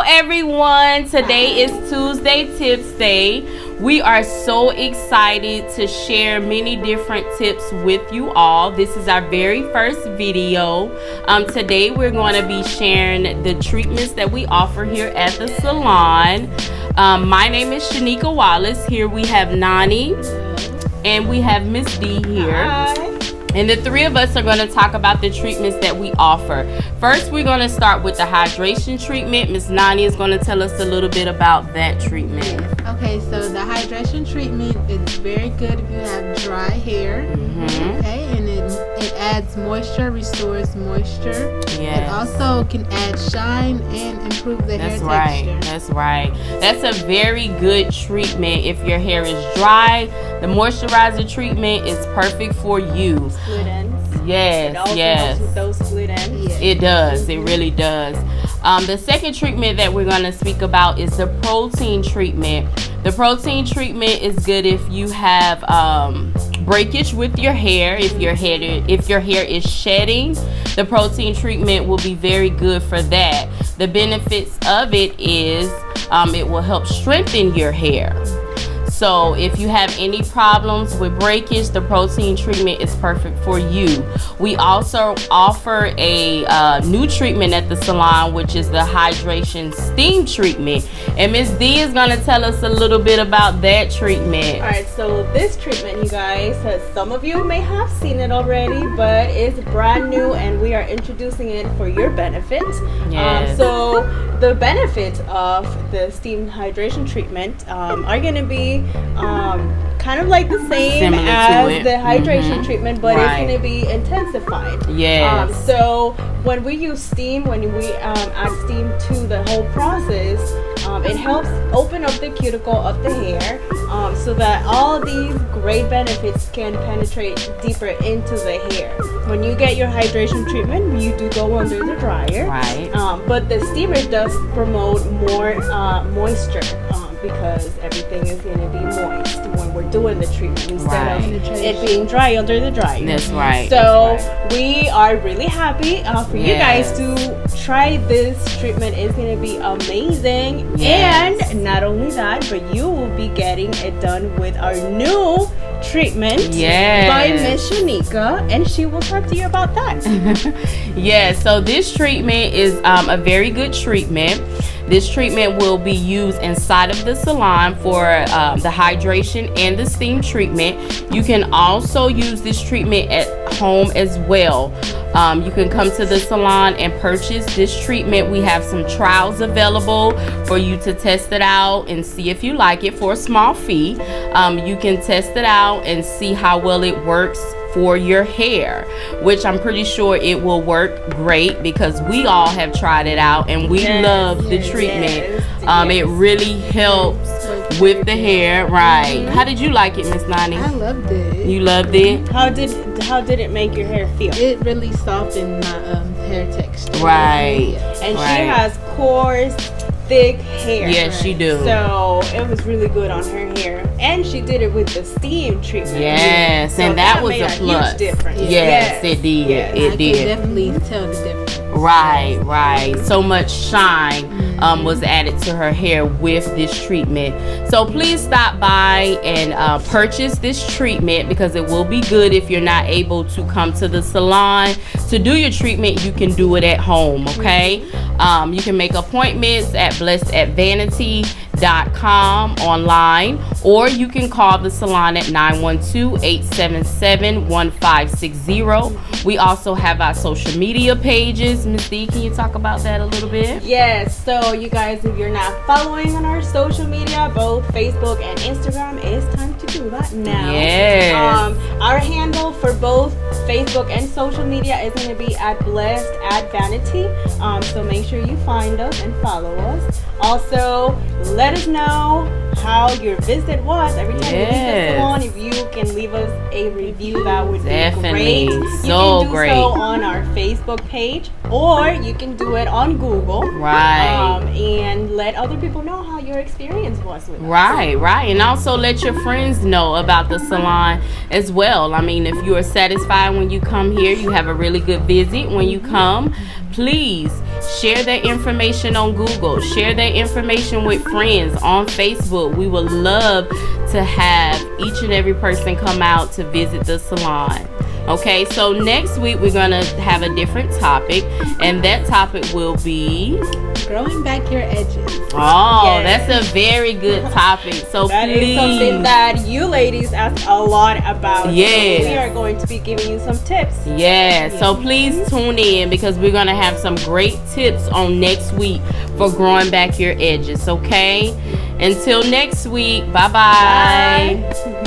everyone. Today is Tuesday Tips Day. We are so excited to share many different tips with you all. This is our very first video. Today we're going to be sharing the treatments that we offer here at the salon. My name is Shanika Wallace. Here we have Nani and we have Miss D here. Hi. And the three of us are going to talk about the treatments that we offer. First, we're going to start with the hydration treatment. Miss Nani is going to tell us a little bit about that treatment. Okay, so the hydration treatment is very good if you have dry hair. Okay, and it adds moisture, restores moisture. Yes. It also can add shine and improve the hair texture. That's right. That's a very good treatment if your hair is dry. The moisturizer treatment is perfect for you. Split ends. Yes, it also yes. helps with those split ends. Yes. It does. It really does. The second treatment that we're going to speak about is the protein treatment. The protein treatment is good if you have breakage with your hair. If your hair is shedding, the protein treatment will be very good for that. The benefits of it is it will help strengthen your hair. So if you have any problems with breakage, the protein treatment is perfect for you. We also offer a new treatment at the salon, which is the hydration steam treatment. And Miss D is going to tell us a little bit about that treatment. Alright, so this treatment, you guys, some of you may have seen it already, but it's brand new and we are introducing it for your benefit. Yes. So the benefits of the steam hydration treatment are going to be kind of like the same Similar to as it. the hydration treatment, but Right. it's going to be intensified. Yes. So when we use steam, when we add steam to the whole process, it helps open up the cuticle of the hair so that all these great benefits can penetrate deeper into the hair. When you get your hydration treatment, you do go under the dryer. Right. But the steamer does promote more moisture because everything is going to be moist when we're doing the treatment instead of it being dry under the dryer. That's right. So we are really happy for you guys Yes. to try this treatment. It's going to be amazing. Yes. And not only that, but you will be getting it done with our new treatment by Miss Shanika, and she will talk to you about that. Yes, so this treatment is a very good treatment. This treatment will be used inside of the salon for the hydration and the steam treatment. You can also use this treatment at home as well. You can come to the salon and purchase this treatment. We have some trials available for you to test it out and see if you like it for a small fee. You can test it out and see how well it works for your hair, which I'm pretty sure it will work great because we all have tried it out and we love the treatment. It really helps with the hair. Right. How did you like it, Miss Nani? I loved it. You loved it? How did it make your hair feel? It really softened my hair texture. Right. And she has coarse, thick hair. Yes, she do. So it was really good on her hair, and she did it with the steam treatment. Yes, So and that was made a plus. huge difference. Yes, it did. Yes. It I did. can definitely tell the difference. Right. So much shine was added to her hair with this treatment. So please stop by and purchase this treatment because it will be good if you're not able to come to the salon to do your treatment. You can do it at home, okay? You can make appointments at blessedvanity.com online, or you can call the salon at 912-877-1560. We also have our social media pages. Miss D, can you talk about that a little bit? Yes, so you guys, if you're not following on our social media, both Facebook and Instagram, it's time to do that now. Yes. Our handle for both Facebook and social media is going to be at blessedvanity. So make sure you find us and follow us. Also, let us know how your visit was. Every time you leave the salon, if you can leave us a review, that would be great. So you can do great. so on our Facebook page, or you can do it on Google. Right. And let other people know how your experience was with us. Right. And also let your friends know about the salon as well. I mean, if you are satisfied when you come here, you have a really good visit when you come, please share that information on Google. Share that information with friends on Facebook. We would love to have each and every person come out to visit the salon. Okay, so next week we're going to have a different topic, and that topic will be growing back your edges. Oh, Yes. that's a very good topic. So That please, is something that you ladies ask a lot about. Yes. So we are going to be giving you some tips. yeah, so please tune in because we're going to have some great tips on next week for growing back your edges, okay? Until next week, bye-bye. Bye.